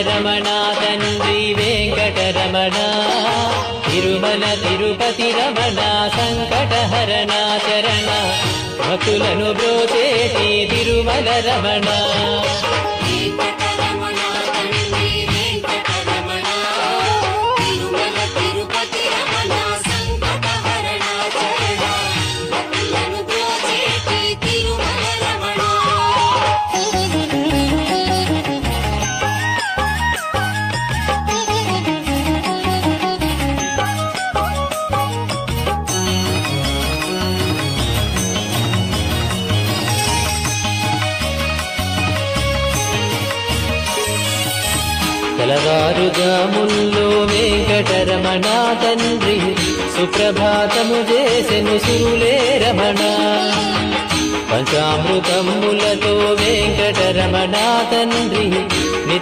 రమణ తండ్రి వెంకటరమణ తిరుమల తిరుపతి రమణ సంకటహరణ చరణ భక్తులను బ్రోచేటి తిరుమల రమణ తెల్లవారుజాముల్లో వెంకటరమణ తండ్రి సుప్రభాతము చేసెను సురులే రమణ పంచామృతములతో వెంకటరమణ తండ్రి